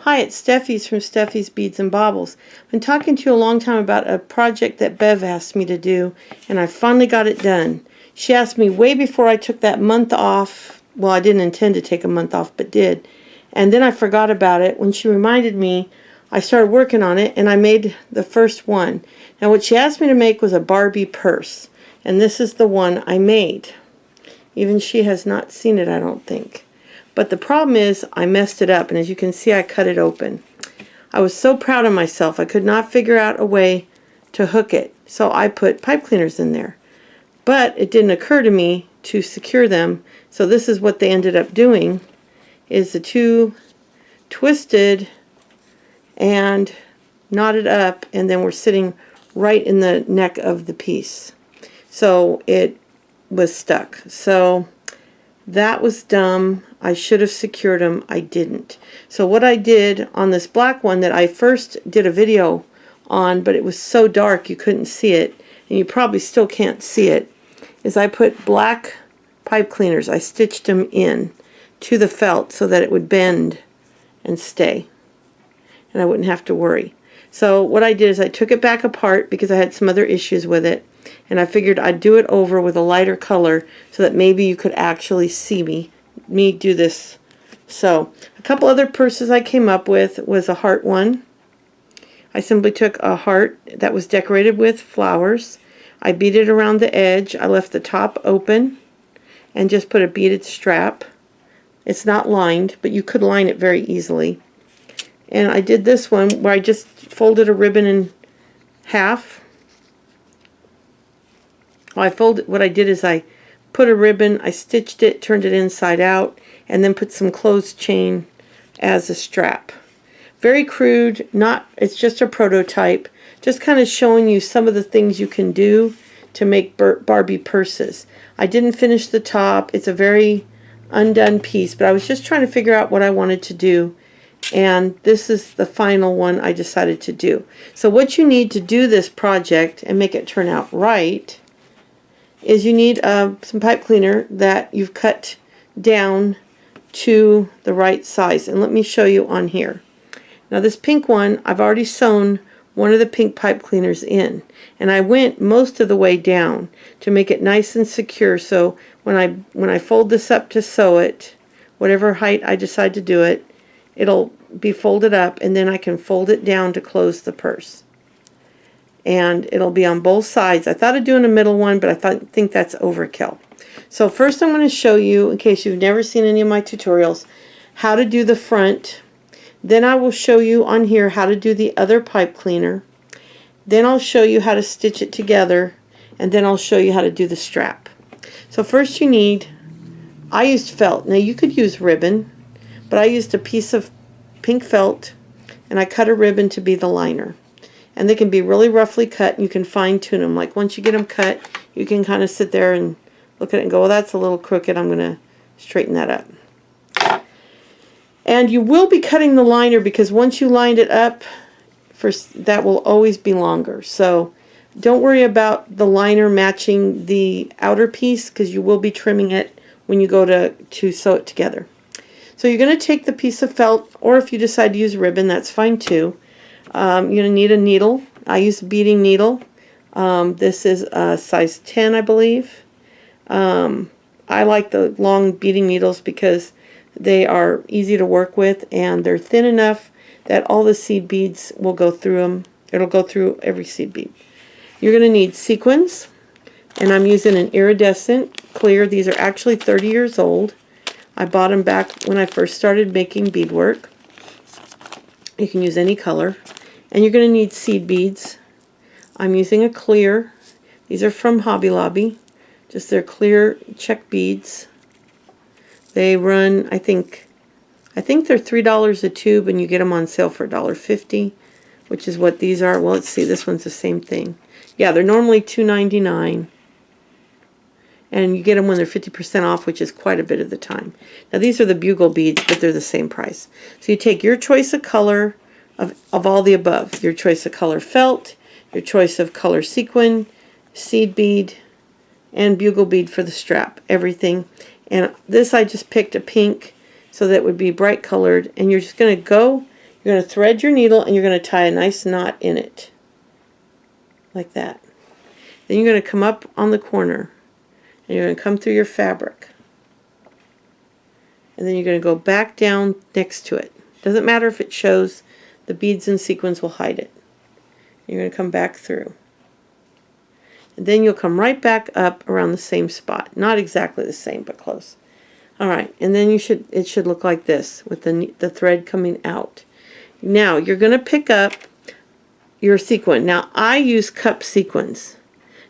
Hi, it's Steffi's from Steffi's Beads and Baubles. I've been talking to you a long time about a project that Bev asked me to do, and I finally got it done. She asked me way before I took that month off. Well, I didn't intend to take a month off, but did. And then I forgot about it. When she reminded me, I started working on it, and I made the first one. Now, what she asked me to make was a Barbie purse, and this is the one I made. Even she has not seen it, I don't think. But the problem is I messed it up, and as you can see, I cut it open. I was so proud of myself. I could not figure out a way to hook it, so I put pipe cleaners in there. But it didn't occur to me to secure them, so this is what they ended up doing, is the two twisted and knotted up, and then we're sitting right in the neck of the piece. So it was stuck. So that was dumb. I should have secured them. I didn't. So what I did on this black one that I first did a video on, but it was so dark you couldn't see it, and you probably still can't see it, is I put black pipe cleaners. I stitched them in to the felt so that it would bend and stay, and I wouldn't have to worry. So what I did is I took it back apart because I had some other issues with it, and I figured I'd do it over with a lighter color so that maybe you could actually see me do this. So a couple other purses I came up with was a heart one. I simply took a heart that was decorated with flowers. I beaded around the edge. I left the top open and just put a beaded strap. It's not lined, but you could line it very easily. And I did this one where I just folded a ribbon in half. What I did is I put a ribbon, I stitched it, turned it inside out, and then put some clothes chain as a strap. Very crude, it's just a prototype, just kind of showing you some of the things you can do to make Barbie purses. I didn't finish the top. It's a very undone piece, but I was just trying to figure out what I wanted to do, and this is the final one I decided to do. So what you need to do this project and make it turn out right is you need some pipe cleaner that you've cut down to the right size. And let me show you on here. Now this pink one, I've already sewn one of the pink pipe cleaners in. And I went most of the way down to make it nice and secure, so when I fold this up to sew it, whatever height I decide to do it, it'll be folded up, and then I can fold it down to close the purse. And it'll be on both sides. I thought of doing a middle one, but I think that's overkill. So first I'm going to show you, in case you've never seen any of my tutorials, how to do the front. Then I will show you on here how to do the other pipe cleaner. Then I'll show you how to stitch it together, and then I'll show you how to do the strap. So first I used felt. Now you could use ribbon, but I used a piece of pink felt, and I cut a ribbon to be the liner. And they can be really roughly cut, and you can fine tune them. Like once you get them cut, you can kind of sit there and look at it and go, well, that's a little crooked. I'm going to straighten that up. And you will be cutting the liner, because once you lined it up, that will always be longer. So don't worry about the liner matching the outer piece, because you will be trimming it when you go to sew it together. So you're going to take the piece of felt, or if you decide to use ribbon, that's fine too. You're going to need a needle. I use a beading needle. This is a size 10, I believe. I like the long beading needles because they are easy to work with, and they're thin enough that all the seed beads will go through them. It'll go through every seed bead. You're going to need sequins, and I'm using an iridescent clear. These are actually 30 years old. I bought them back when I first started making beadwork. You can use any color. And you're going to need seed beads. I'm using a clear. These are from Hobby Lobby. Just their clear check beads. They run, I think they're $3 a tube, and you get them on sale for $1.50, which is what these are. Well, let's see, this one's the same thing. Yeah, they're normally $2.99. And you get them when they're 50% off, which is quite a bit of the time. Now these are the bugle beads, but they're the same price. So you take your choice of color of all the above. Your choice of color felt, your choice of color sequin, seed bead, and bugle bead for the strap. Everything. And this I just picked a pink so that it would be bright colored. And you're just going to go You're going to thread your needle and you're going to tie a nice knot in it. Like that. Then you're going to come up on the corner and you're going to come through your fabric. And then you're going to go back down next to it. Doesn't matter if it shows, the beads and sequins will hide it. You're going to come back through. And then you'll come right back up around the same spot. Not exactly the same, but close. Alright, and then it should look like this, with the thread coming out. Now, you're going to pick up your sequin. Now, I use cup sequins.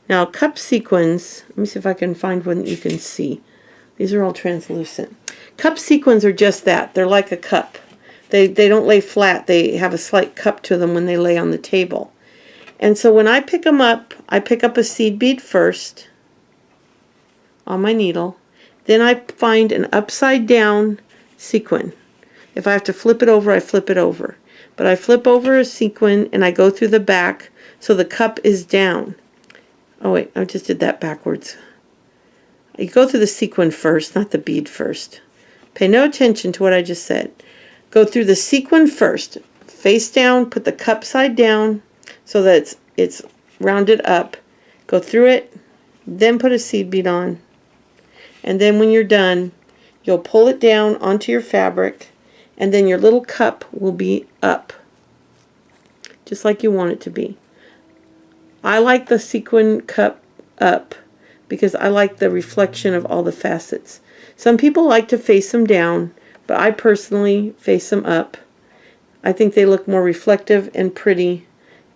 Now, cup sequins, let me see if I can find one that you can see. These are all translucent. Cup sequins are just that. They're like a cup. They don't lay flat. They have a slight cup to them when they lay on the table. And so when I pick them up, I pick up a seed bead first on my needle. Then I find an upside down sequin. If I have to flip it over, I flip it over. But I flip over a sequin and I go through the back so the cup is down. Oh wait, I just did that backwards. You go through the sequin first, not the bead first. Pay no attention to what I just said. Go through the sequin first. Face down, put the cup side down so that it's rounded up. Go through it, then put a seed bead on. And then when you're done, you'll pull it down onto your fabric, and then your little cup will be up, just like you want it to be. I like the sequin cup up because I like the reflection of all the facets. Some people like to face them down, but I personally face them up. I think they look more reflective and pretty,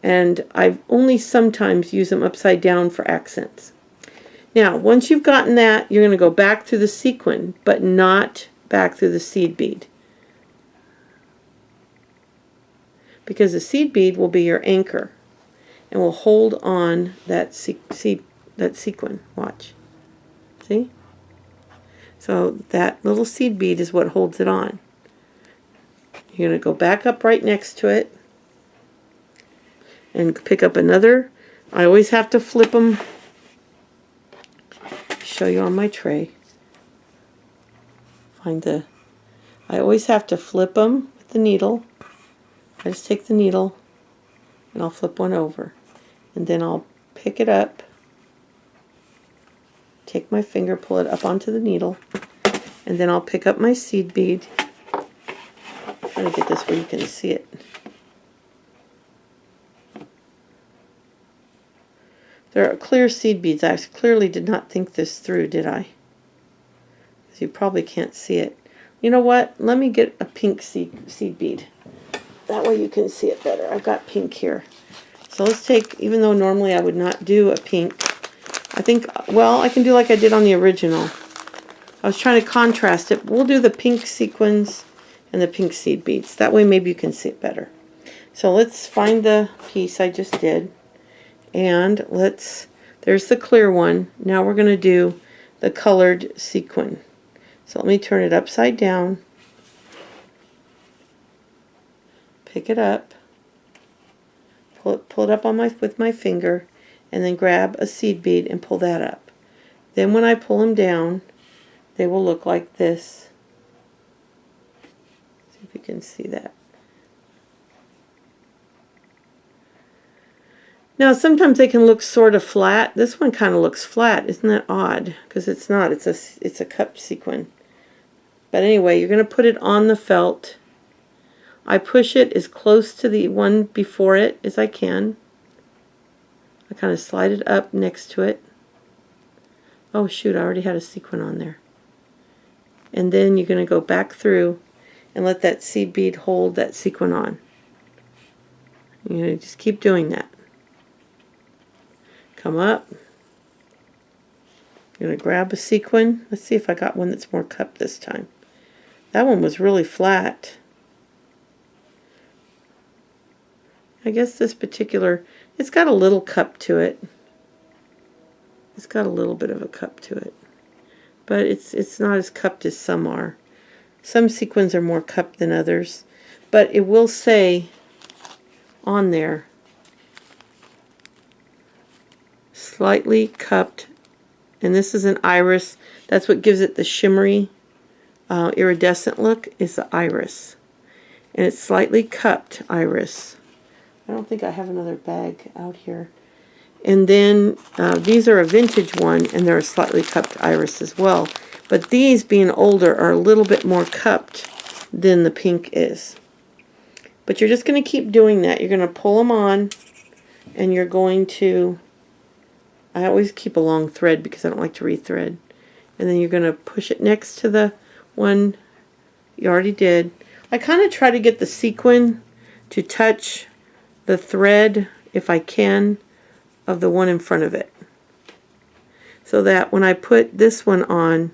and I only sometimes use them upside down for accents. Now, once you've gotten that, you're going to go back through the sequin, but not back through the seed bead. Because the seed bead will be your anchor and will hold on that sequin. Watch. See? So that little seed bead is what holds it on. You're going to go back up right next to it and pick up another. I always have to flip them. Show you on my tray. I always have to flip them with the needle. I just take the needle and I'll flip one over. And then I'll pick it up, take my finger, pull it up onto the needle, and then I'll pick up my seed bead. I'm trying to get this where you can see it. There are clear seed beads. I clearly did not think this through, did I? Because you probably can't see it. You know what? Let me get a pink seed bead. That way you can see it better. I've got pink here. So let's take, even though normally I would not do a pink, I think, well, I can do like I did on the original. I was trying to contrast it. We'll do the pink sequins and the pink seed beads. That way maybe you can see it better. So let's find the piece I just did. And there's the clear one. Now we're going to do the colored sequin. So let me turn it upside down. Pick it up. Pull it up on with my finger, and then grab a seed bead and pull that up. Then when I pull them down, they will look like this. See if you can see that. Now sometimes they can look sort of flat. This one kind of looks flat. Isn't that odd? Because it's not. It's a cup sequin. But anyway, you're going to put it on the felt. I push it as close to the one before it as I can. I kind of slide it up next to it. Oh shoot, I already had a sequin on there. And then you're going to go back through and let that seed bead hold that sequin on. You're going to just keep doing that. Come up. You're going to grab a sequin. Let's see if I got one that's more cupped this time. That one was really flat. I guess this particular, it's got a little cup to it. It's got a little bit of a cup to it. But it's not as cupped as some are. Some sequins are more cupped than others. But it will say on there, slightly cupped. And this is an iris. That's what gives it the shimmery, iridescent look, is the iris. and it's slightly cupped iris. I don't think I have another bag out here. And then these are a vintage one, and they're a slightly cupped iris as well. But these, being older, are a little bit more cupped than the pink is. But you're just going to keep doing that. You're going to pull them on, and you're going to, I always keep a long thread because I don't like to rethread. And then you're going to push it next to the one you already did. I kind of try to get the sequin to touch the thread, if I can, of the one in front of it. So that when I put this one on,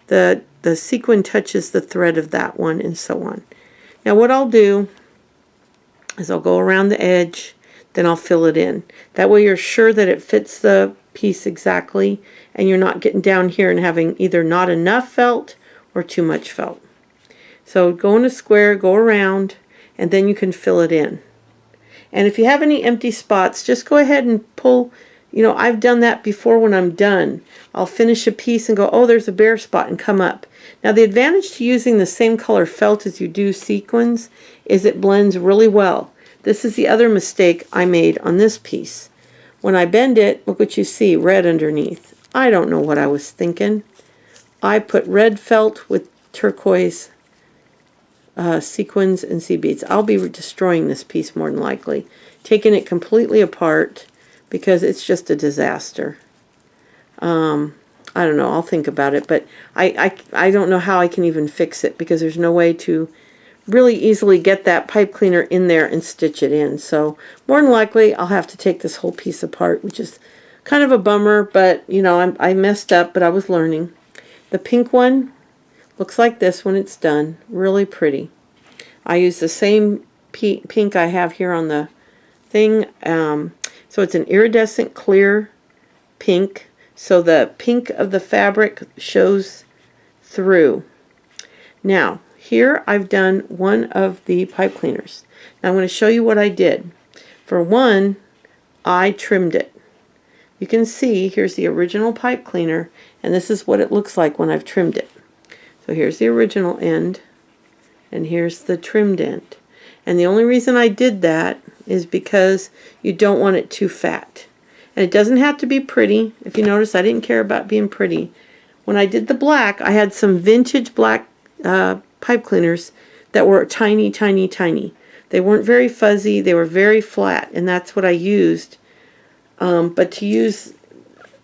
the sequin touches the thread of that one, and so on. Now what I'll do is I'll go around the edge, then I'll fill it in. That way you're sure that it fits the piece exactly, and you're not getting down here and having either not enough felt or too much felt. So go in a square, go around, and then you can fill it in. And if you have any empty spots, just go ahead and pull. You know, I've done that before when I'm done. I'll finish a piece and go, oh, there's a bare spot, and come up. Now the advantage to using the same color felt as you do sequins is it blends really well. This is the other mistake I made on this piece. When I bend it, look what you see, red underneath. I don't know what I was thinking. I put red felt with turquoise sequins and seed beads. I'll be destroying this piece more than likely, taking it completely apart because it's just a disaster. I don't know, I'll think about it, but I don't know how I can even fix it because there's no way to really easily get that pipe cleaner in there and stitch it in. So more than likely I'll have to take this whole piece apart, which is kind of a bummer, but you know, I messed up, but I was learning. The pink one looks like this when it's done. Really pretty. I use the same pink I have here on the thing. So it's an iridescent clear pink. So the pink of the fabric shows through. Now, here I've done one of the pipe cleaners. Now I'm going to show you what I did. For one, I trimmed it. You can see here's the original pipe cleaner, and this is what it looks like when I've trimmed it. So here's the original end, and here's the trimmed end. And the only reason I did that is because you don't want it too fat. And it doesn't have to be pretty. If you notice, I didn't care about being pretty. When I did the black, I had some vintage black pipe cleaners that were tiny, tiny, tiny. They weren't very fuzzy. They were very flat, and that's what I used. But to use,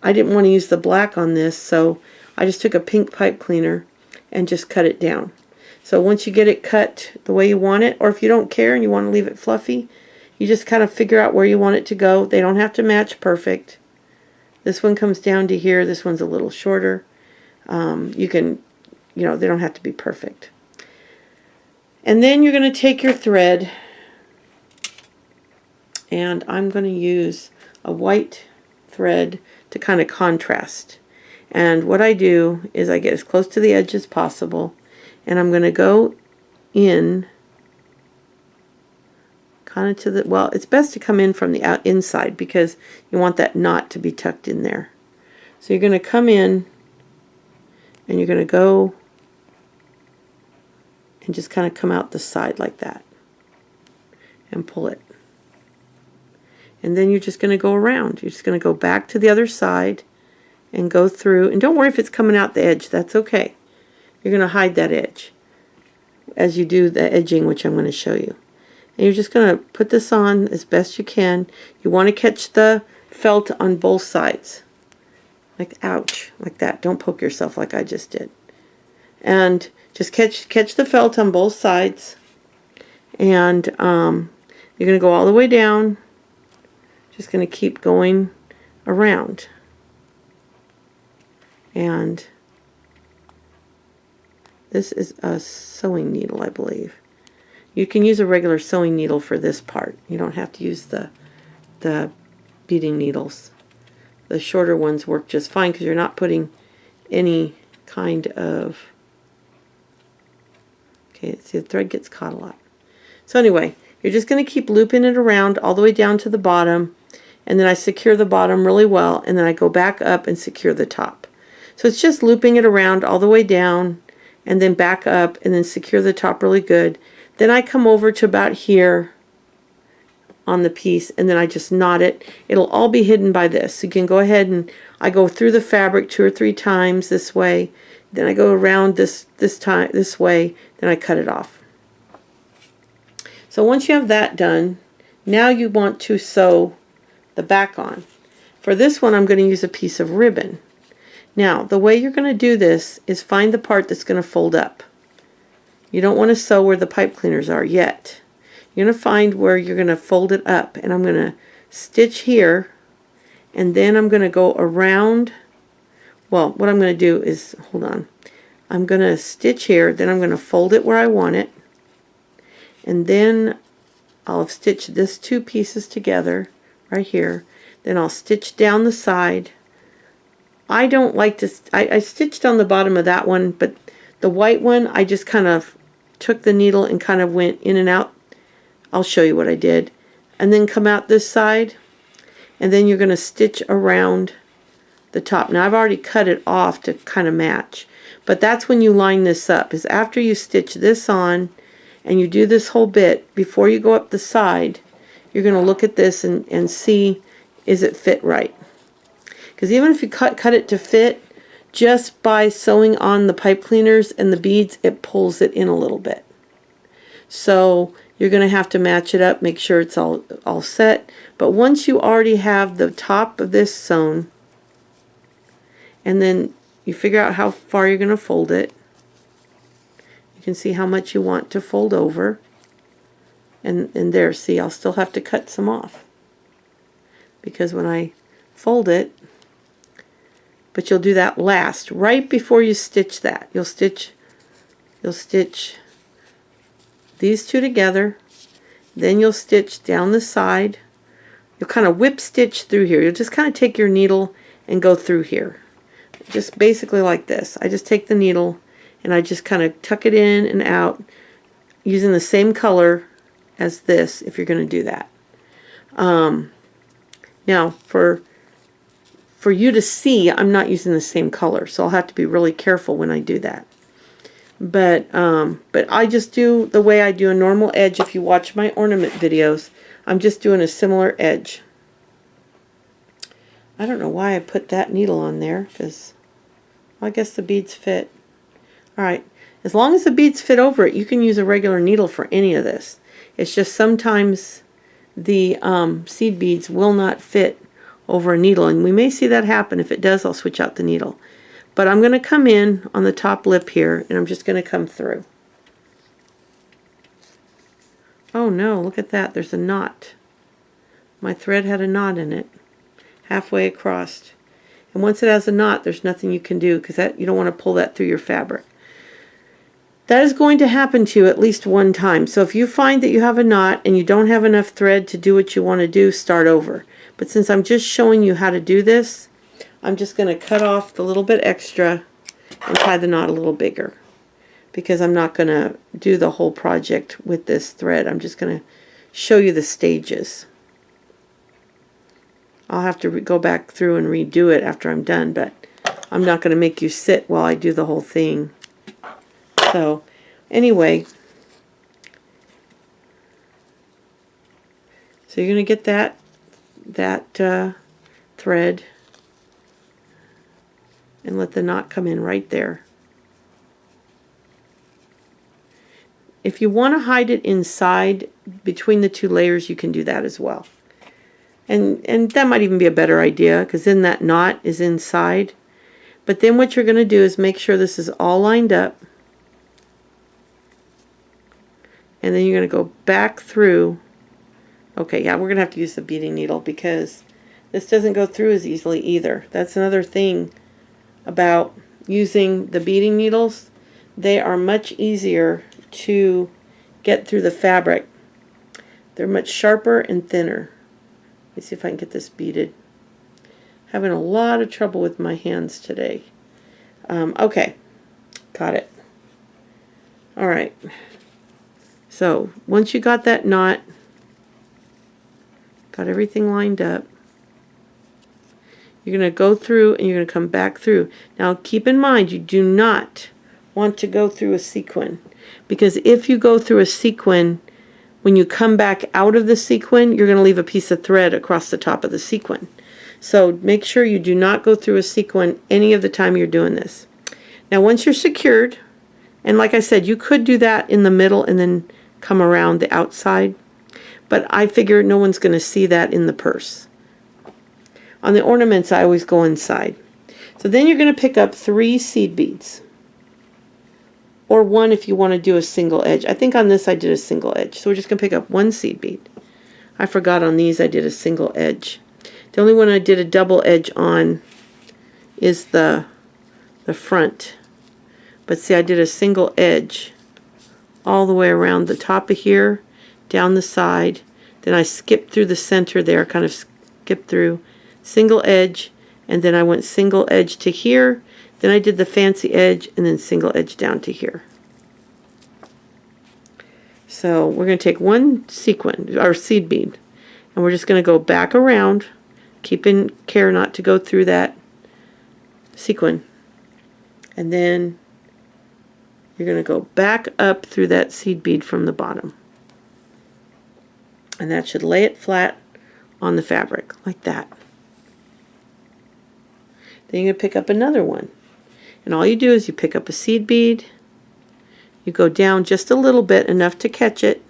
I didn't want to use the black on this, so I just took a pink pipe cleaner and just cut it down. So once you get it cut the way you want it, or if you don't care and you want to leave it fluffy, you just kind of figure out where you want it to go. They don't have to match perfect. This one comes down to here. This one's a little shorter. You can, you know, they don't have to be perfect. And then you're going to take your thread, and I'm going to use a white thread to kind of contrast. And what I do is I get as close to the edge as possible, and I'm going to go in kind of to the, well, it's best to come in from the inside because you want that knot to be tucked in there. So you're going to come in and you're going to go and just kind of come out the side like that and pull it. And then you're just going to go around. You're just going to go back to the other side and go through. And don't worry if it's coming out the edge. That's okay. You're going to hide that edge as you do the edging, which I'm going to show you. And you're just going to put this on as best you can. You want to catch the felt on both sides. Like, ouch, like that. Don't poke yourself like I just did. And just catch the felt on both sides. And you're going to go all the way down. Just going to keep going around. And this is a sewing needle, I believe. You can use a regular sewing needle for this part. You don't have to use the beading needles. The shorter ones work just fine because you're not putting any kind of... Okay, see, the thread gets caught a lot. So anyway, you're just going to keep looping it around all the way down to the bottom, and then I secure the bottom really well, and then I go back up and secure the top. So it's just looping it around all the way down, and then back up, and then secure the top really good. Then I come over to about here on the piece, and then I just knot it. It'll all be hidden by this. So you can go ahead and I go through the fabric 2 or 3 times this way. Then I go around this way. Then I cut it off. So once you have that done, now you want to sew the back on. For this one, I'm going to use a piece of ribbon. Now, the way you're going to do this is find the part that's going to fold up. You don't want to sew where the pipe cleaners are yet. You're going to find where you're going to fold it up, and I'm going to stitch here, and then I'm going to go around. Well, what I'm going to do is, hold on, I'm going to stitch here, then I'm going to fold it where I want it, and then I'll stitch this 2 pieces together right here. Then I'll stitch down the side. I don't like to, I stitched on the bottom of that one, but the white one, I just kind of took the needle and kind of went in and out. I'll show you what I did. And then come out this side, and then you're going to stitch around the top. Now I've already cut it off to kind of match, but that's when you line this up, is after you stitch this on and you do this whole bit, before you go up the side, you're going to look at this and see, is it fit right? Because even if you cut it to fit, just by sewing on the pipe cleaners and the beads, it pulls it in a little bit. So you're going to have to match it up, make sure it's all set. But once you already have the top of this sewn, and then you figure out how far you're going to fold it, you can see how much you want to fold over. And there, see, I'll still have to cut some off, because when I fold it, but you'll do that last, right before you stitch that. You'll stitch these 2 together, then you'll stitch down the side. You'll kind of whip stitch through here. You'll just kind of take your needle and go through here. Just basically like this. I just take the needle and I just kind of tuck it in and out using the same color as this if you're going to do that. Now for you to see, I'm not using the same color, so I'll have to be really careful when I do that. But I just do the way I do a normal edge. If you watch my ornament videos, I'm just doing a similar edge. I don't know why I put that needle on there, because well, I guess the beads fit. Alright, as long as the beads fit over it, you can use a regular needle for any of this. It's just sometimes the seed beads will not fit over a needle, and we may see that happen. If it does, I'll switch out the needle. But I'm going to come in on the top lip here, and I'm just going to come through. Oh no, look at that, there's a knot. My thread had a knot in it, halfway across. And once it has a knot, there's nothing you can do, because you don't want to pull that through your fabric. That is going to happen to you at least one time. So if you find that you have a knot and you don't have enough thread to do what you want to do, start over. But since I'm just showing you how to do this, I'm just going to cut off the little bit extra and tie the knot a little bigger, because I'm not going to do the whole project with this thread. I'm just going to show you the stages. I'll have to go back through and redo it after I'm done, but I'm not going to make you sit while I do the whole thing. So anyway, so you're going to get that thread and let the knot come in right there. If you want to hide it inside between the 2 layers, you can do that as well. And that might even be a better idea, because then that knot is inside. But then what you're going to do is make sure this is all lined up. And then you're going to go back through. Okay, yeah, we're going to have to use the beading needle, because this doesn't go through as easily either. That's another thing about using the beading needles. They are much easier to get through the fabric. They're much sharper and thinner. Let me see if I can get this beaded. Having a lot of trouble with my hands today. Okay, got it. Alright. So once you got that knot, got everything lined up, you're going to go through and you're going to come back through. Now keep in mind, you do not want to go through a sequin, because if you go through a sequin, when you come back out of the sequin, you're going to leave a piece of thread across the top of the sequin. So make sure you do not go through a sequin any of the time you're doing this. Now once you're secured, and like I said, you could do that in the middle and then come around the outside, but I figure no one's going to see that in the purse. On the ornaments, I always go inside. So then you're going to pick up 3 seed beads, or 1 if you want to do a single edge. I think on this I did a single edge, so we're just going to pick up 1 seed bead. I forgot on these I did a single edge. The only one I did a double edge on is the front. But see, I did a single edge all the way around the top of here, down the side. Then I skipped through the center there, kind of skipped through, single edge, and then I went single edge to here. Then I did the fancy edge and then single edge down to here. So we're going to take 1 sequin, or seed bead, and we're just going to go back around, keeping care not to go through that sequin. And then you're going to go back up through that seed bead from the bottom. And that should lay it flat on the fabric, like that. Then you're going to pick up another one. And all you do is you pick up a seed bead, you go down just a little bit, enough to catch it,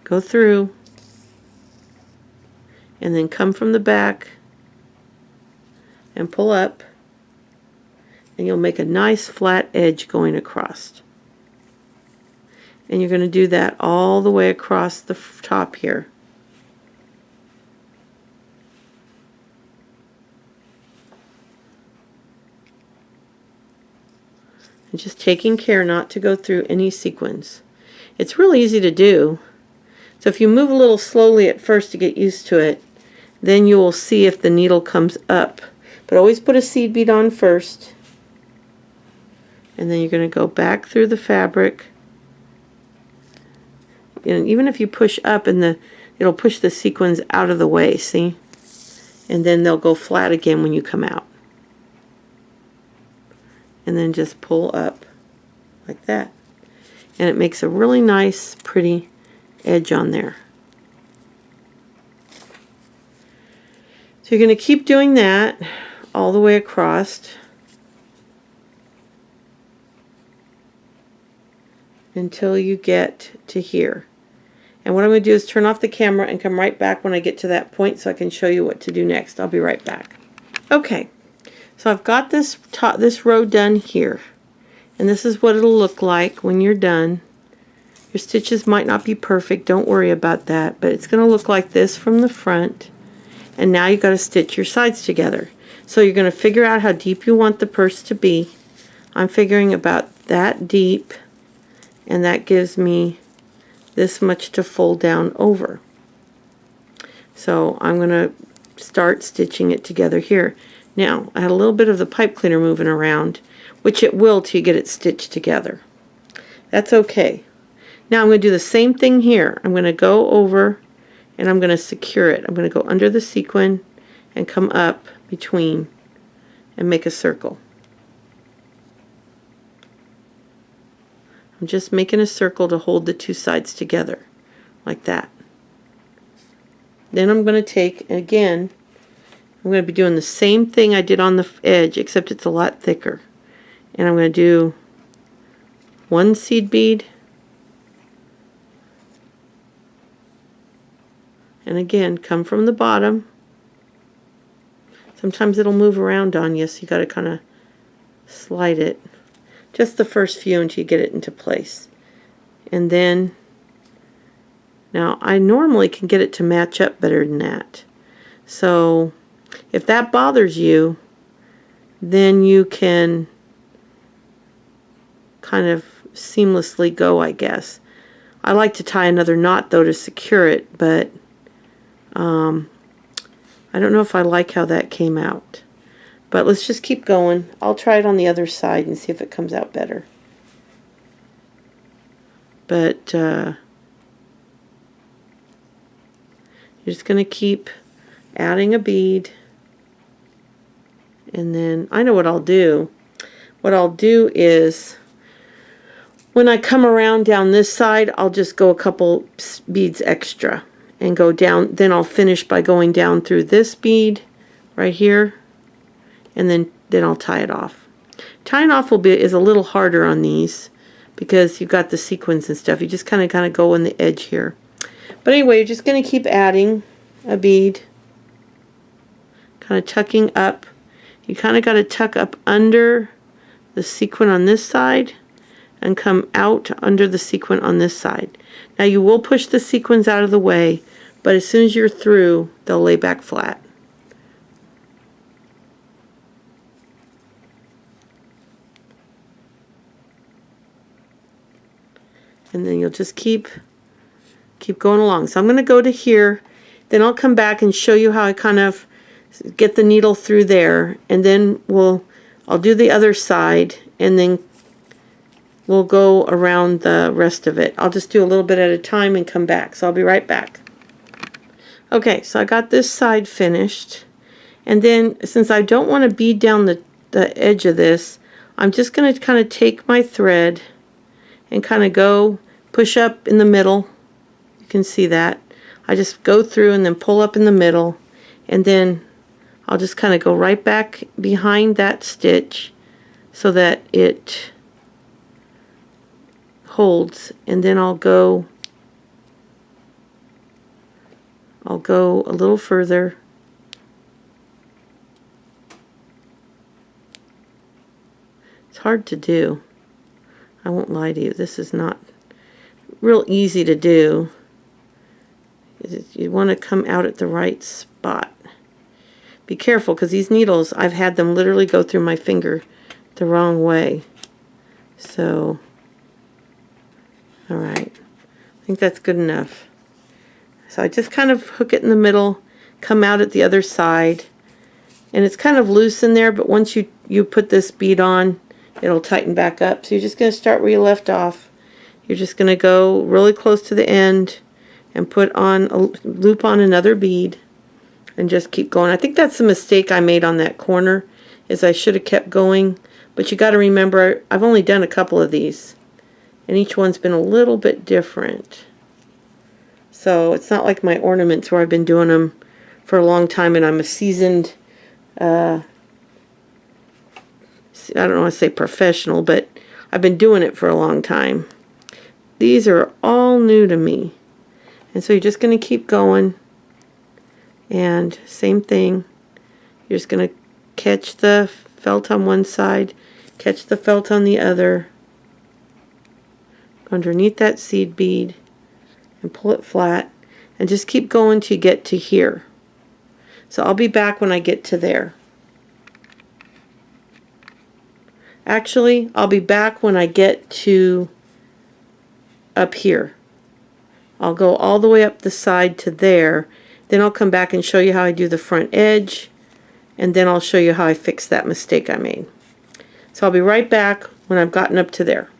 go through, and then come from the back and pull up, and you'll make a nice flat edge going across. And you're going to do that all the way across the top here. And just taking care not to go through any sequins. It's really easy to do. So if you move a little slowly at first to get used to it, then you will see if the needle comes up. But always put a seed bead on first. And then you're going to go back through the fabric. And even if you push up, and it'll push the sequins out of the way, see? And then they'll go flat again when you come out. And then just pull up like that. And it makes a really nice, pretty edge on there. So you're going to keep doing that all the way across until you get to here. And what I'm going to do is turn off the camera and come right back when I get to that point so I can show you what to do next. I'll be right back. Okay, so I've got this row done here. And this is what it'll look like when you're done. Your stitches might not be perfect, don't worry about that, but it's going to look like this from the front. And now you've got to stitch your sides together. So you're going to figure out how deep you want the purse to be. I'm figuring about that deep, and that gives me this much to fold down over. So I'm going to start stitching it together here. Now, I had a little bit of the pipe cleaner moving around, which it will till you get it stitched together. That's okay. Now I'm going to do the same thing here. I'm going to go over and I'm going to secure it. I'm going to go under the sequin and come up between and make a circle. I'm just making a circle to hold the 2 sides together, like that. Then I'm going to take, again, I'm going to be doing the same thing I did on the edge, except it's a lot thicker. And I'm going to do 1 seed bead, and again, come from the bottom. Sometimes it'll move around on you, so you got to kind of slide it. Just the first few until you get it into place. And then, now I normally can get it to match up better than that. So if that bothers you, then you can kind of seamlessly go, I guess. I like to tie another knot though to secure it, but I don't know if I like how that came out. But let's just keep going. I'll try it on the other side and see if it comes out better. But you're just going to keep adding a bead. And then I know what I'll do. what I'll do is when I come around down this side, I'll just go a couple beads extra and go down. Then I'll finish by going down through this bead right here, and then I'll tie it off. Tying off is a little harder on these because you've got the sequins and stuff. You just kind of go in the edge here. But anyway, you're just going to keep adding a bead, kind of tucking up. You kind of got to tuck up under the sequin on this side and come out under the sequin on this side. Now you will push the sequins out of the way, but as soon as you're through, they'll lay back flat. And then you'll just keep going along. So I'm going to go to here, then I'll come back and show you how I kind of get the needle through there, and then I'll do the other side, and then we'll go around the rest of it. I'll just do a little bit at a time and come back. So I'll be right back. Okay, so I got this side finished, and then since I don't want to bead down the edge of this, I'm just going to kind of take my thread and kind of go push up in the middle. You can see that. I just go through and then pull up in the middle, and then I'll just kind of go right back behind that stitch so that it holds, and then I'll go a little further. It's hard to do. I won't lie to you. This is not real easy to do. You want to come out at the right spot. Be careful, because these needles, I've had them literally go through my finger the wrong way. So, alright. I think that's good enough. So I just kind of hook it in the middle, come out at the other side, and it's kind of loose in there, but once you put this bead on, it'll tighten back up. So you're just going to start where you left off. You're just going to go really close to the end and loop on another bead and just keep going. I think that's the mistake I made on that corner, is I should have kept going. But you got to remember, I've only done a couple of these, and each one's been a little bit different. So it's not like my ornaments where I've been doing them for a long time and I'm a seasoned, I don't want to say professional, but I've been doing it for a long time. These are all new to me. And so you're just going to keep going. And same thing. You're just going to catch the felt on one side, catch the felt on the other, underneath that seed bead, and pull it flat, and just keep going till you get to here. So I'll be back when I get to there. Actually, I'll be back when I get to up here. I'll go all the way up the side to there, then I'll come back and show you how I do the front edge, and then I'll show you how I fix that mistake I made. So I'll be right back when I've gotten up to there.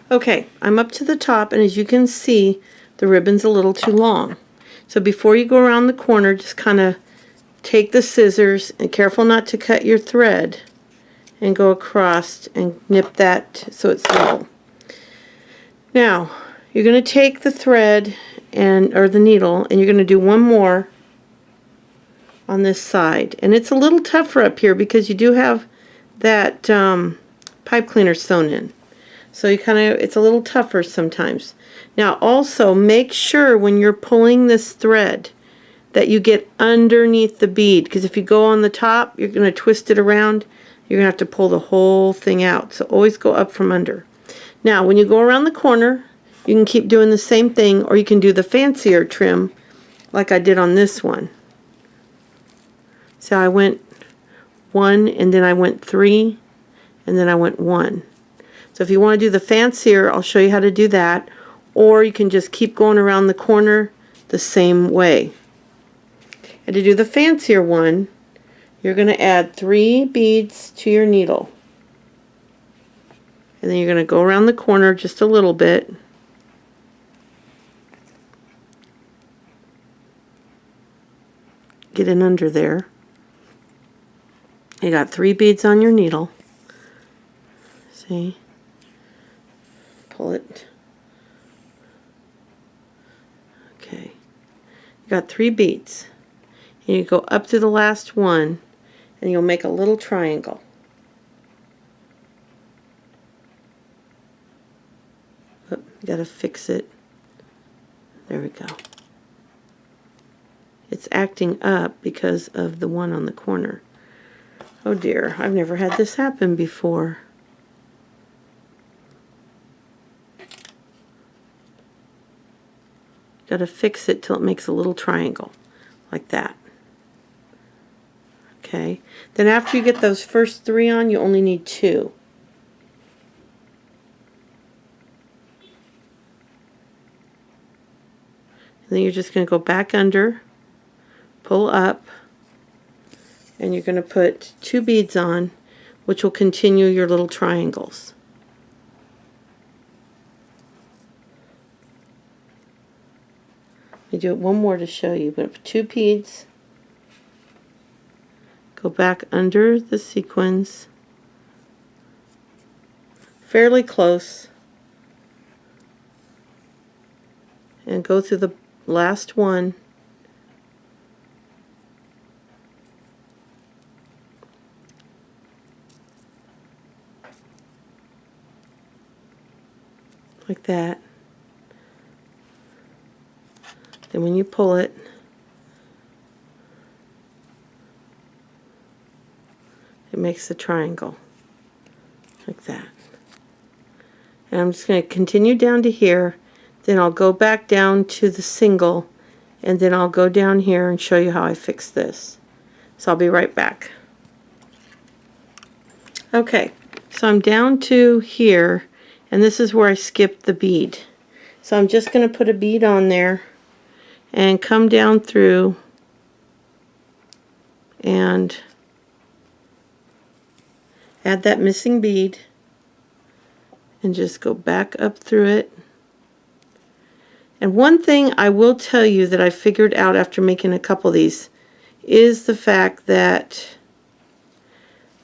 Okay, I'm up to the top, and as you can see, the ribbon's a little too long. So before you go around the corner, just kind of take the scissors, and careful not to cut your thread, and go across and nip that so it's level. Now, you're going to take the thread or the needle, and you're going to do one more on this side. And it's a little tougher up here because you do have that pipe cleaner sewn in. So it's a little tougher sometimes. Now also make sure when you're pulling this thread that you get underneath the bead, because if you go on the top, you're going to twist it around. You're going to have to pull the whole thing out. So always go up from under. Now when you go around the corner, you can keep doing the same thing, or you can do the fancier trim like I did on this one. So I went 1, and then I went 3, and then I went 1. So if you want to do the fancier, I'll show you how to do that, or you can just keep going around the corner the same way. And to do the fancier one, you're going to add 3 beads to your needle. And then you're going to go around the corner just a little bit. Get in under there. You got 3 beads on your needle. See? Pull it. Okay. You got 3 beads. And you go up to the last one, and you'll make a little triangle. Oh, you gotta fix it. There we go. It's acting up because of the one on the corner. Oh dear, I've never had this happen before. Got to fix it till it makes a little triangle, like that. Okay, then after you get those first 3 on, you only need 2. And then you're just going to go back under, pull up, and you're going to put 2 beads on, which will continue your little triangles. Let me do it one more to show you. But 2 beads, go back under the sequins, fairly close, and go through the last one, like that. Then when you pull it, it makes a triangle, like that. And I'm just going to continue down to here, then I'll go back down to the single, and then I'll go down here and show you how I fix this. So I'll be right back. Okay, so I'm down to here, and this is where I skipped the bead. So I'm just going to put a bead on there and come down through and add that missing bead and just go back up through it. And one thing I will tell you that I figured out after making a couple of these is the fact that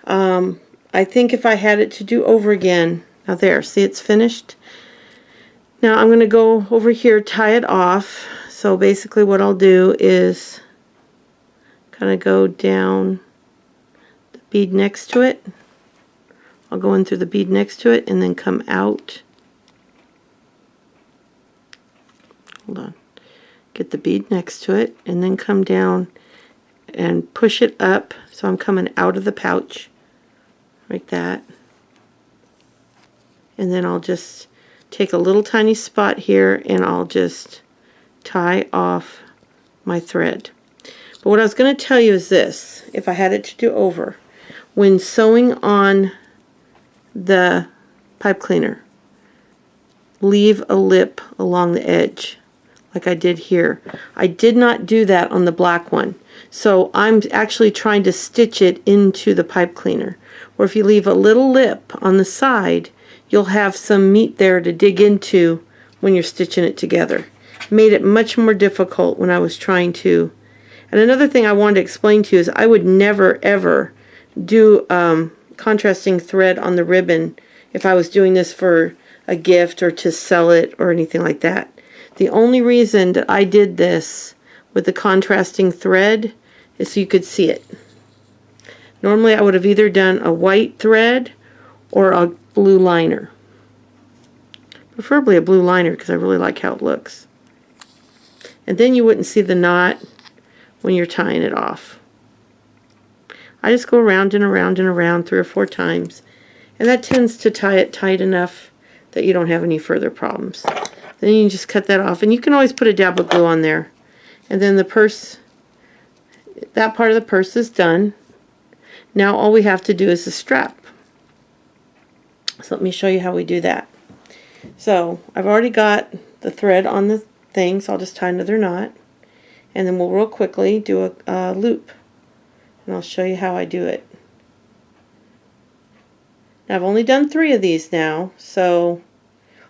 I think if I had it to do over again, now there, see it's finished. Now I'm going to go over here, tie it off. So basically what I'll do is kind of go down the bead next to it. I'll go in through the bead next to it and then come out. Hold on. Get the bead next to it and then come down and push it up so I'm coming out of the pouch like that. And then I'll just take a little tiny spot here and I'll just tie off my thread. But what I was going to tell you is this, if I had it to do over, when sewing on the pipe cleaner, leave a lip along the edge like I did here. I did not do that on the black one, so I'm actually trying to stitch it into the pipe cleaner. Or if you leave a little lip on the side, you'll have some meat there to dig into when you're stitching it together. Made it much more difficult when I was trying to. And another thing I wanted to explain to you is I would never ever do contrasting thread on the ribbon if I was doing this for a gift or to sell it or anything like that. The only reason that I did this with the contrasting thread is so you could see it. Normally I would have either done a white thread or a blue liner. Preferably a blue liner because I really like how it looks. And then you wouldn't see the knot when you're tying it off. I just go around and around and around 3 or 4 times, and that tends to tie it tight enough that you don't have any further problems. Then you can just cut that off, and you can always put a dab of glue on there. And then the purse, that part of the purse is done. Now all we have to do is the strap. So let me show you how we do that. So I've already got the thread on the thing, so I'll just tie another knot, and then we'll real quickly do a loop, and I'll show you how I do it. Now I've only done 3 of these now, so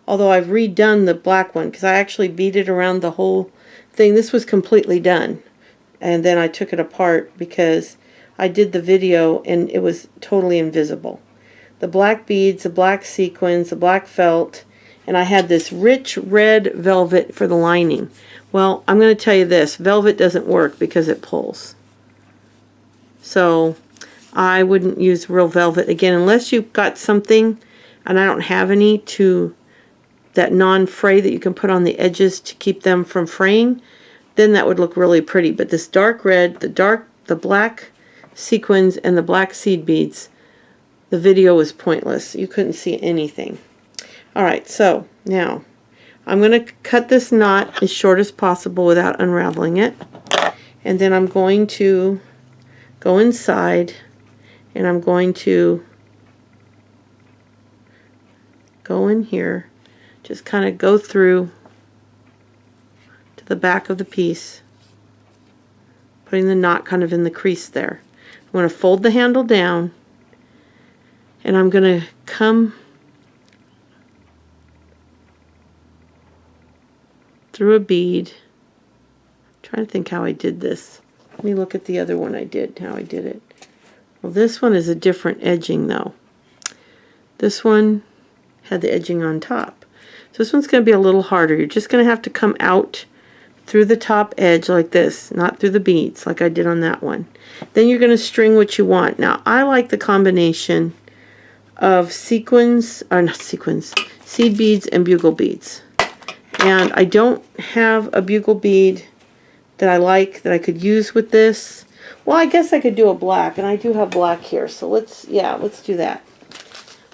although I've redone the black one because I actually beaded around the whole thing. This was completely done, and then I took it apart because I did the video and it was totally invisible. the black beads, the black sequins, the black felt, and I had this rich red velvet for the lining. Well, I'm going to tell you this, velvet doesn't work because it pulls. So I wouldn't use real velvet again unless you've got something, and I don't have any, to that non-fray that you can put on the edges to keep them from fraying. Then that would look really pretty. But this dark red, the black sequins, and the black seed beads, the video was pointless. You couldn't see anything. Alright, so now I'm going to cut this knot as short as possible without unraveling it. And then I'm going to go inside and I'm going to go in here, just kind of go through to the back of the piece, putting the knot kind of in the crease there. I'm going to fold the handle down and I'm going to come through a bead. I'm trying to think how I did this. Let me look at the other one I did, how I did it. Well, this one is a different edging though. This one had the edging on top. So this one's going to be a little harder. You're just going to have to come out through the top edge like this, not through the beads like I did on that one. Then you're going to string what you want. Now I like the combination of sequins, or not sequins, seed beads and bugle beads. And I don't have a bugle bead that I like that I could use with this. Well, I guess I could do a black, and I do have black here, so let's do that.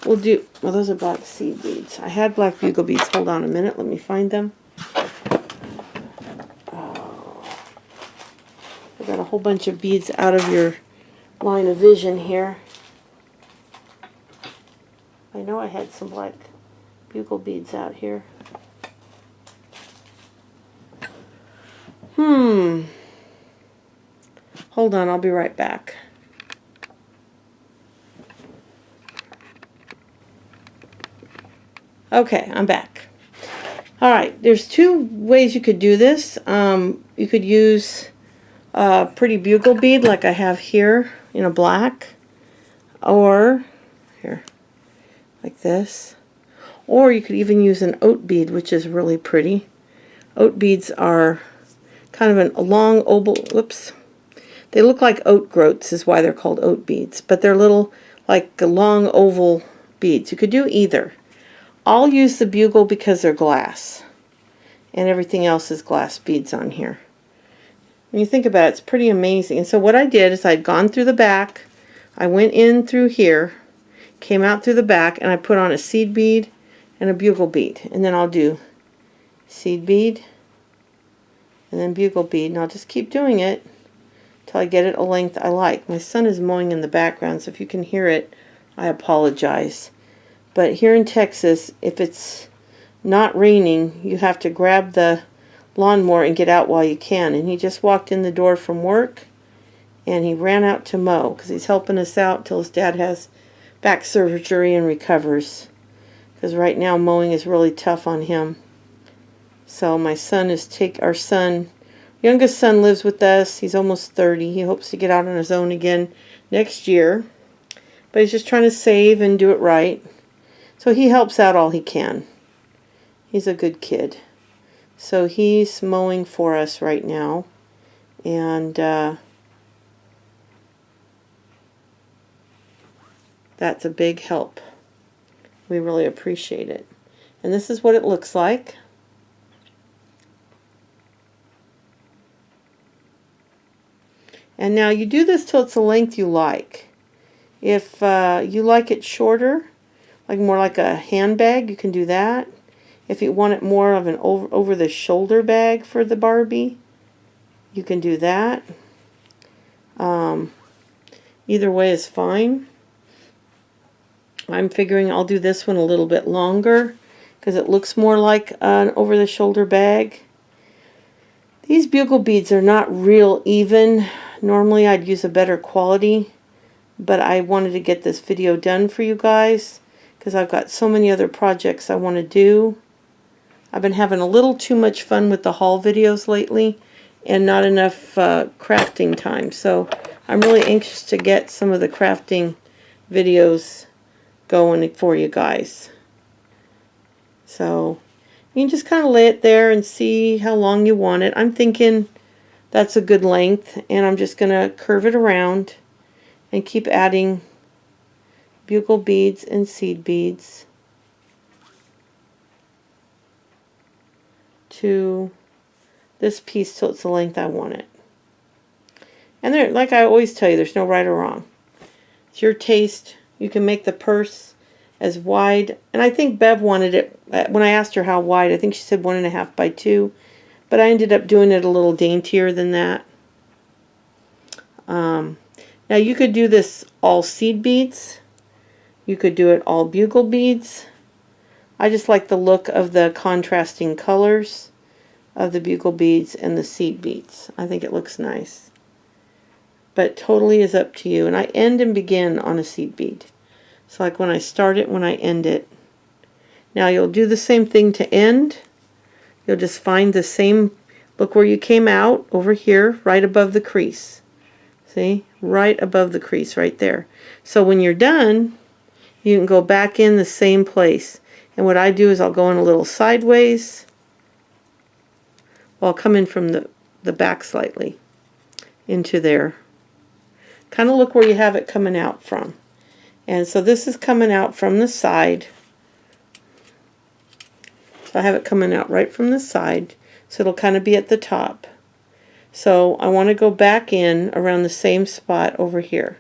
We'll do, well, those are black seed beads. I had black bugle beads. Hold on a minute, let me find them. Oh, I got a whole bunch of beads out of your line of vision here. I know I had some black bugle beads out here. Hold on, I'll be right back. Okay, I'm back. Alright, there's two ways you could do this. You could use a pretty bugle bead like I have here in a black, or here, like this. Or you could even use an oat bead, which is really pretty. Oat beads are kind of a long oval, whoops. They look like oat groats is why they're called oat beads, but they're little, like long oval beads. You could do either. I'll use the bugle because they're glass, and everything else is glass beads on here. When you think about it, it's pretty amazing. And so what I did is I'd gone through the back, I went in through here, came out through the back, and I put on a seed bead and a bugle bead. And then I'll do seed bead, and then bugle bead, and I'll just keep doing it till I get it a length I like. My son is mowing in the background, so if you can hear it, I apologize. But here in Texas, if it's not raining, you have to grab the lawnmower and get out while you can. And he just walked in the door from work, and he ran out to mow because he's helping us out till his dad has back surgery and recovers. Because right now mowing is really tough on him. So my son is our youngest son lives with us. He's almost 30. He hopes to get out on his own again next year. But he's just trying to save and do it right. So he helps out all he can. He's a good kid. So he's mowing for us right now. And that's a big help. We really appreciate it. And this is what it looks like. And now you do this till it's the length you like. If you like it shorter, like more like a handbag, you can do that. If you want it more of an over the shoulder bag for the Barbie, you can do that. Either way is fine. I'm figuring I'll do this one a little bit longer because it looks more like an over the shoulder bag. These bugle beads are not real even. Normally I'd use a better quality, but I wanted to get this video done for you guys because I've got so many other projects I want to do. I've been having a little too much fun with the haul videos lately and not enough crafting time. So I'm really anxious to get some of the crafting videos going for you guys. So you can just kind of lay it there and see how long you want it. I'm thinking that's a good length, and I'm just going to curve it around and keep adding bugle beads and seed beads to this piece till it's the length I want it. And there, like I always tell you, there's no right or wrong. It's your taste. You can make the purse as wide, and I think Bev wanted it, when I asked her how wide, I think she said 1.5 by 2, but I ended up doing it a little daintier than that. Now you could do this all seed beads. You could do it all bugle beads. I just like the look of the contrasting colors of the bugle beads and the seed beads. I think it looks nice. But totally is up to you. And I end and begin on a seed bead. So like when I start it, when I end it. Now you'll do the same thing to end. You'll just find the same, look where you came out, over here, right above the crease. See? Right above the crease, right there. So when you're done, you can go back in the same place. And what I do is I'll go in a little sideways. Well, I'll come in from the back slightly into there. Kind of look where you have it coming out from. And so this is coming out from the side. So I have it coming out right from the side. So it'll kind of be at the top. So I want to go back in around the same spot over here,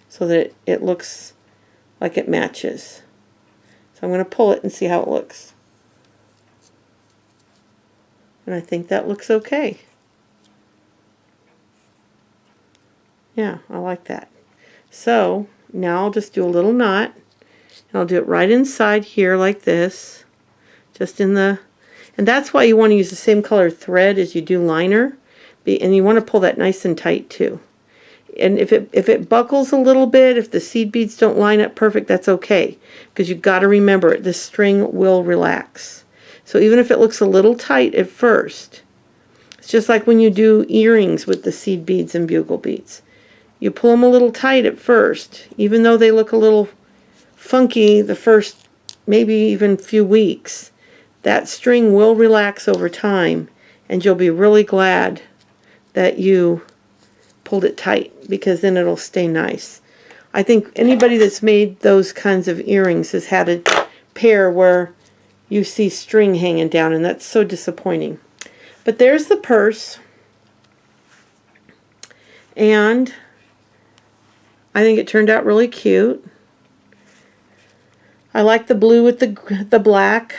so that it looks like it matches. So I'm going to pull it and see how it looks. And I think that looks okay. Yeah, I like that. So now I'll just do a little knot, and I'll do it right inside here like this, just in the, and that's why you want to use the same color thread as you do liner, and you want to pull that nice and tight too. And if it buckles a little bit, if the seed beads don't line up perfect, that's okay, because you've got to remember the string will relax. So even if it looks a little tight at first, it's just like when you do earrings with the seed beads and bugle beads. You pull them a little tight at first, even though they look a little funky the first maybe even few weeks. That string will relax over time, and you'll be really glad that you pulled it tight, because then it'll stay nice. I think anybody that's made those kinds of earrings has had a pair where you see string hanging down, and that's so disappointing. But there's the purse, and I think it turned out really cute. I like the blue with the black,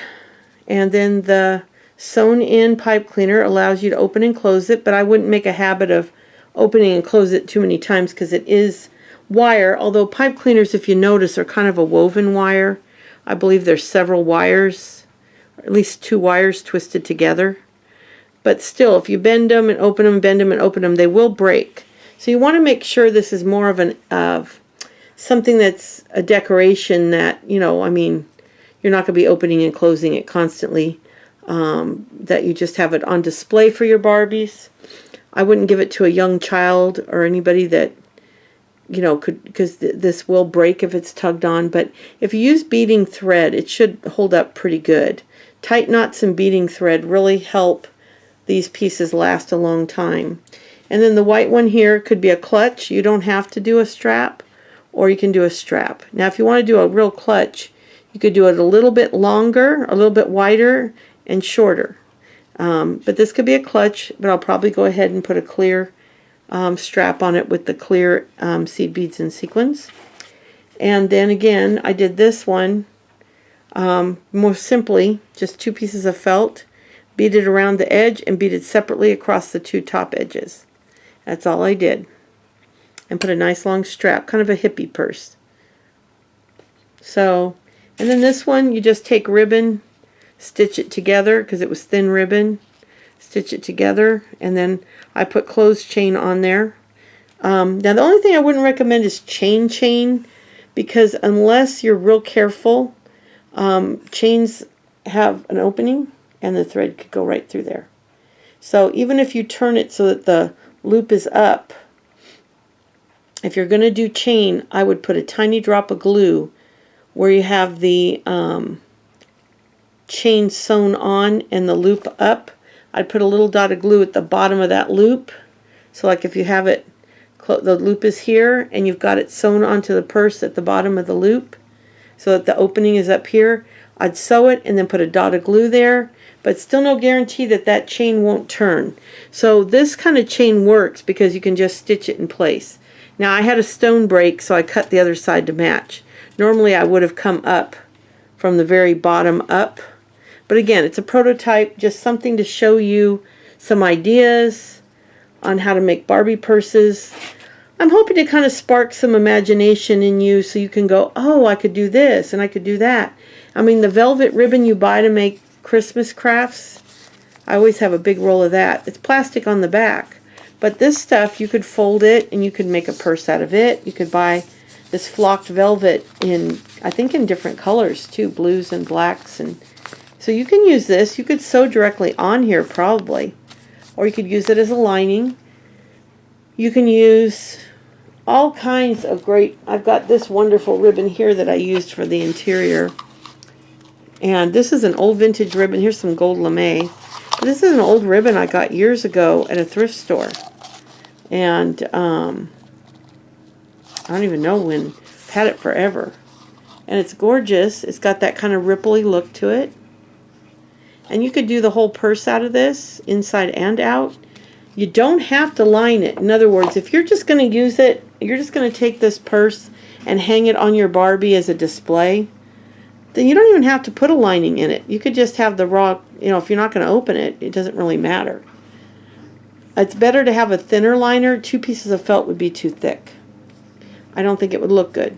and then the sewn in pipe cleaner allows you to open and close it, but I wouldn't make a habit of opening and close it too many times because it is wire, although pipe cleaners, if you notice, are kind of a woven wire. I believe there's several wires, or at least 2 wires twisted together. But still, if you bend them and open them, bend them and open them, they will break. So you want to make sure this is more of something that's a decoration that, you know, I mean, you're not going to be opening and closing it constantly, that you just have it on display for your Barbies. I wouldn't give it to a young child or anybody that, you know, could, because this will break if it's tugged on. But if you use beading thread, it should hold up pretty good. Tight knots and beading thread really help these pieces last a long time. And then the white one here could be a clutch. You don't have to do a strap, or you can do a strap. Now if you want to do a real clutch, you could do it a little bit longer, a little bit wider, and shorter. But this could be a clutch, but I'll probably go ahead and put a clear strap on it with the clear seed beads and sequins. And then again, I did this one more simply, just 2 pieces of felt, beaded around the edge and beaded separately across the 2 top edges. That's all I did. And put a nice long strap, kind of a hippie purse. So, and then this one, you just take ribbon, stitch it together, because it was thin ribbon, stitch it together, and then I put closed chain on there. Now the only thing I wouldn't recommend is chain, because unless you're real careful, chains have an opening and the thread could go right through there. So even if you turn it so that the loop is up if you're going to do chain, I would put a tiny drop of glue where you have the chain sewn on and the loop up. I'd put a little dot of glue at the bottom of that loop. So like if you have it, the loop is here and you've got it sewn onto the purse at the bottom of the loop so that the opening is up here, I'd sew it and then put a dot of glue there, but still no guarantee that that chain won't turn. So this kind of chain works because you can just stitch it in place. Now I had a stone break, so I cut the other side to match. Normally I would have come up from the very bottom up. But again, it's a prototype, just something to show you some ideas on how to make Barbie purses. I'm hoping to kind of spark some imagination in you so you can go, oh, I could do this and I could do that. I mean, the velvet ribbon you buy to make Christmas crafts, I always have a big roll of that. It's plastic on the back. But this stuff, you could fold it and you could make a purse out of it. You could buy this flocked velvet in, I think in different colors too, blues and blacks. And so you can use this. You could sew directly on here probably. Or you could use it as a lining. You can use all kinds of great, I've got this wonderful ribbon here that I used for the interior. And this is an old vintage ribbon. Here's some gold lame. This is an old ribbon I got years ago at a thrift store. And I don't even know when. I've had it forever. And it's gorgeous. It's got that kind of ripply look to it. And you could do the whole purse out of this, inside and out. You don't have to line it. In other words, if you're just going to use it, you're just going to take this purse and hang it on your Barbie as a display, then you don't even have to put a lining in it. You could just have the raw, you know, if you're not going to open it, it doesn't really matter. It's better to have a thinner liner. 2 pieces of felt would be too thick. I don't think it would look good.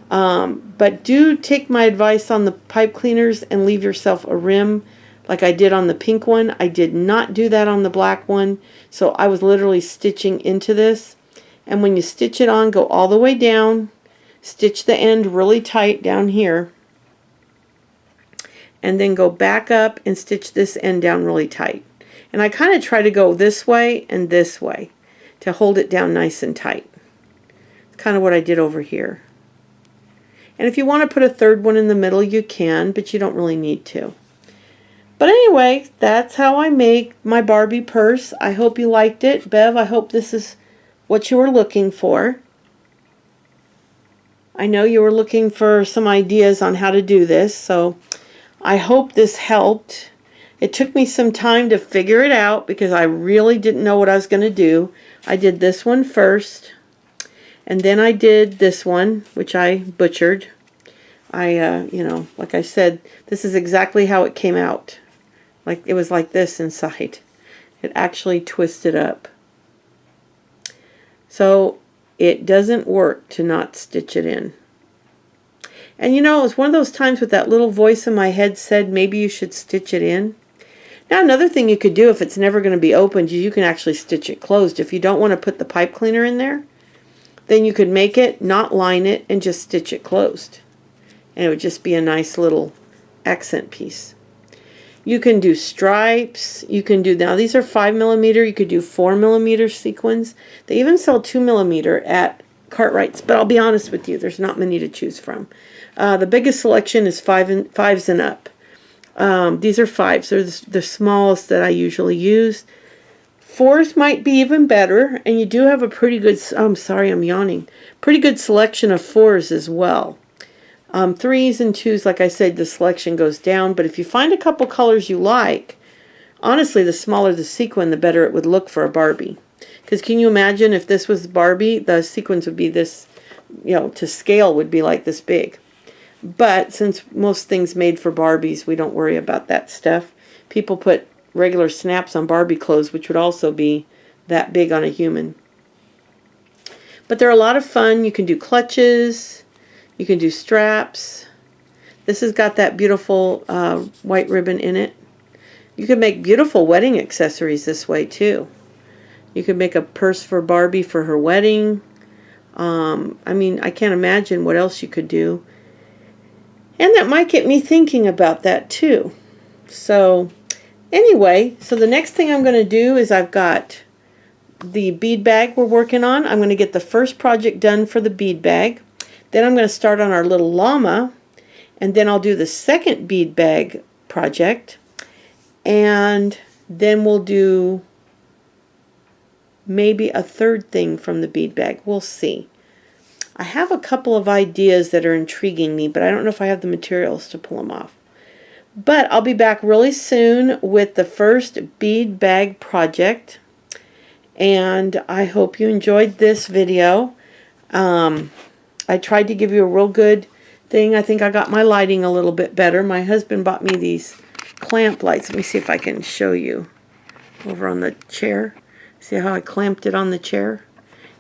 But do take my advice on the pipe cleaners and leave yourself a rim like I did on the pink one. I did not do that on the black one. So I was literally stitching into this. And when you stitch it on, go all the way down. Stitch the end really tight down here. And then go back up and stitch this end down really tight. And I kind of try to go this way and this way to hold it down nice and tight. It's kind of what I did over here. And if you want to put a third one in the middle, you can, but you don't really need to. But anyway, that's how I make my Barbie purse. I hope you liked it. Bev, I hope this is what you were looking for. I know you were looking for some ideas on how to do this, so I hope this helped. It took me some time to figure it out because I really didn't know what I was going to do. I did this one first, and then I did this one, which I butchered. You know, like I said, this is exactly how it came out. Like it was like this inside. It actually twisted up. So it doesn't work to not stitch it in. And you know, it was one of those times with that little voice in my head said, maybe you should stitch it in. Now another thing you could do if it's never going to be opened, you can actually stitch it closed. If you don't want to put the pipe cleaner in there, then you could make it, not line it, and just stitch it closed. And it would just be a nice little accent piece. You can do stripes. You can do, now these are 5mm. You could do 4mm sequins. They even sell 2mm at Cartwright's, but I'll be honest with you, there's not many to choose from. The biggest selection is 5s and up. These are 5s. They're the smallest that I usually use. 4s might be even better, and you do have a pretty good, I'm sorry, I'm yawning, pretty good selection of 4s as well. 3s and 2s, like I said, the selection goes down, but if you find a couple colors you like, honestly, the smaller the sequin, the better it would look for a Barbie. Because can you imagine if this was Barbie, the sequins would be this, you know, to scale would be like this big. But since most things made for Barbies, we don't worry about that stuff. People put regular snaps on Barbie clothes, which would also be that big on a human. But they're a lot of fun. You can do clutches. You can do straps. This has got that beautiful white ribbon in it. You can make beautiful wedding accessories this way too. You could make a purse for Barbie for her wedding. I mean, I can't imagine what else you could do. And that might get me thinking about that too. So anyway, so the next thing I'm going to do is I've got the bead bag we're working on. I'm going to get the first project done for the bead bag. Then I'm going to start on our little llama, and then I'll do the second bead bag project, and then we'll do maybe a third thing from the bead bag. We'll see. I have a couple of ideas that are intriguing me, but I don't know if I have the materials to pull them off. But I'll be back really soon with the first bead bag project, and I hope you enjoyed this video. I tried to give you a real good thing. I think I got my lighting a little bit better. My husband bought me these clamp lights. Let me see if I can show you over on the chair. See how I clamped it on the chair?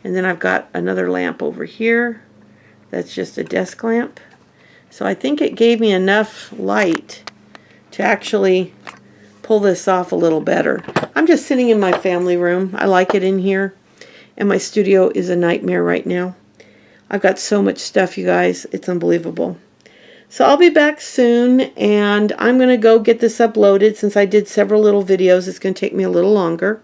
And then I've got another lamp over here. That's just a desk lamp. So I think it gave me enough light to actually pull this off a little better. I'm just sitting in my family room. I like it in here. And my studio is a nightmare right now. I've got so much stuff, you guys. It's unbelievable. So I'll be back soon, and I'm going to go get this uploaded. Since I did several little videos, it's going to take me a little longer.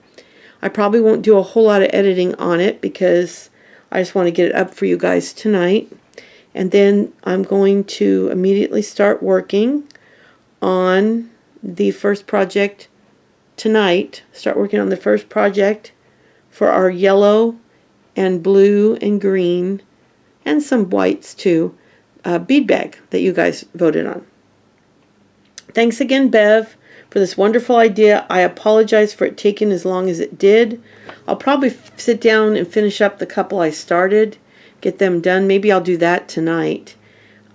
I probably won't do a whole lot of editing on it because I just want to get it up for you guys tonight. And then I'm going to immediately start working on the first project tonight. Start working on the first project for our yellow and blue and green and some whites too bead bag that you guys voted on. Thanks again, Bev, for this wonderful idea. I apologize for it taking as long as it did. I'll probably sit down and finish up the couple I started, get them done. Maybe I'll do that tonight.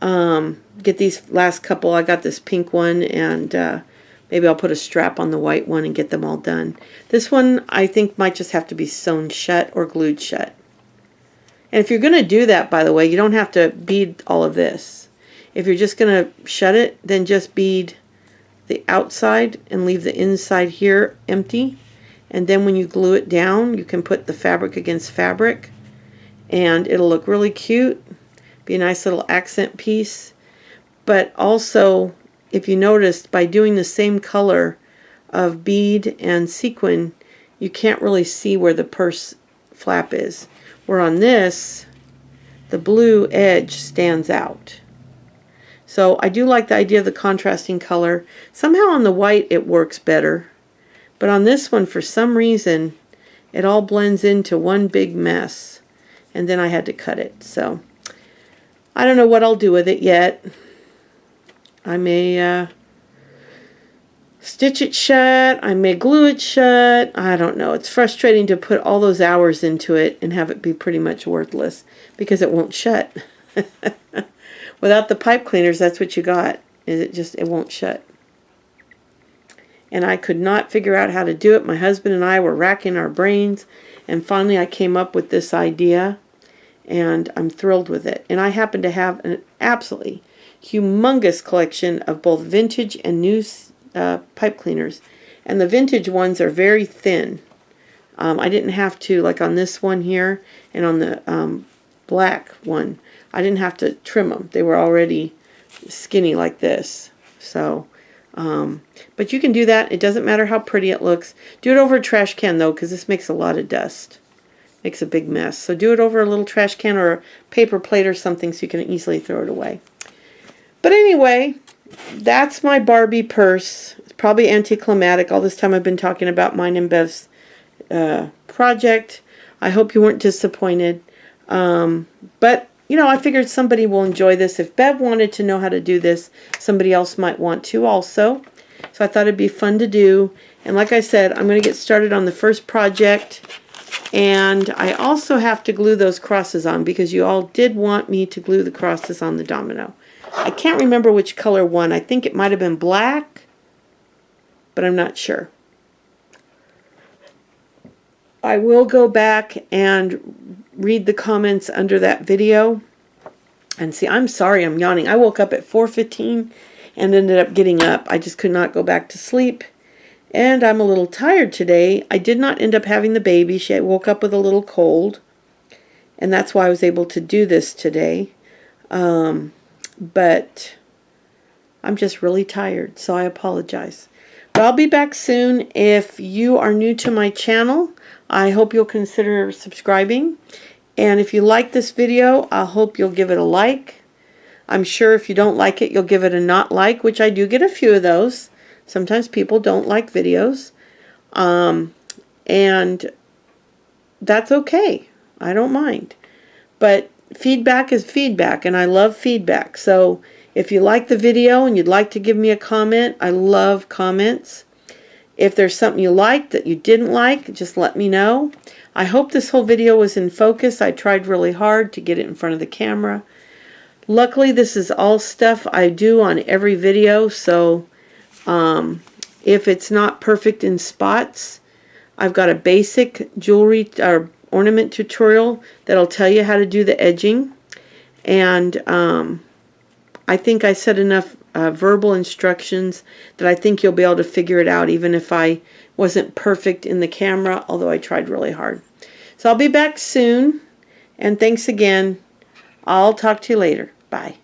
Get these last couple. I got this pink one, and maybe I'll put a strap on the white one and get them all done. This one I think might just have to be sewn shut or glued shut. And if you're going to do that, by the way, you don't have to bead all of this. If you're just going to shut it, then just bead the outside and leave the inside here empty. And then when you glue it down, you can put the fabric against fabric, and it'll look really cute. Be a nice little accent piece. But also, if you noticed, by doing the same color of bead and sequin, you can't really see where the purse flap is. Where on this, the blue edge stands out. So I do like the idea of the contrasting color. Somehow on the white it works better. But on this one, for some reason, it all blends into one big mess. And then I had to cut it. So I don't know what I'll do with it yet. I may stitch it shut. I may glue it shut. I don't know. It's frustrating to put all those hours into it and have it be pretty much worthless because it won't shut. Without the pipe cleaners, that's what you got. It won't shut. And I could not figure out how to do it. My husband and I were racking our brains, and finally I came up with this idea, and I'm thrilled with it. And I happen to have an absolutely humongous collection of both vintage and new pipe cleaners, and the vintage ones are very thin. I didn't have to, like on this one here and on the black one, I didn't have to trim them. They were already skinny like this. So but you can do that. It doesn't matter how pretty it looks. Do it over a trash can though, because this makes a lot of dust, makes a big mess. So do it over a little trash can or a paper plate or something so you can easily throw it away. But anyway, that's my Barbie purse. It's probably anticlimactic. All this time I've been talking about mine and Bev's project. I hope you weren't disappointed. But, you know, I figured somebody will enjoy this. If Bev wanted to know how to do this, somebody else might want to also. So I thought it'd be fun to do. And like I said, I'm going to get started on the first project. And I also have to glue those crosses on because you all did want me to glue the crosses on the domino. I can't remember which color one. I think it might have been black, but I'm not sure. I will go back and read the comments under that video and see. I'm sorry I'm yawning. I woke up at 4:15 and ended up getting up. I just could not go back to sleep, and I'm a little tired today. I did not end up having the baby. She woke up with a little cold, and that's why I was able to do this today. But I'm just really tired, so I apologize. But I'll be back soon. If you are new to my channel, I hope you'll consider subscribing. And if you like this video, I hope you'll give it a like. I'm sure if you don't like it, you'll give it a not like, which I do get a few of those. Sometimes people don't like videos. And that's okay. I don't mind. But feedback is feedback, and I love feedback. So if you like the video and you'd like to give me a comment, I love comments. If there's something you liked that you didn't like, just let me know. I hope this whole video was in focus. I tried really hard to get it in front of the camera. Luckily, this is all stuff I do on every video, so if it's not perfect in spots, I've got a basic jewelry or ornament tutorial that'll tell you how to do the edging. And I think I said enough verbal instructions that I think you'll be able to figure it out, even if I wasn't perfect in the camera, although I tried really hard. So I'll be back soon, and thanks again. I'll talk to you later. Bye.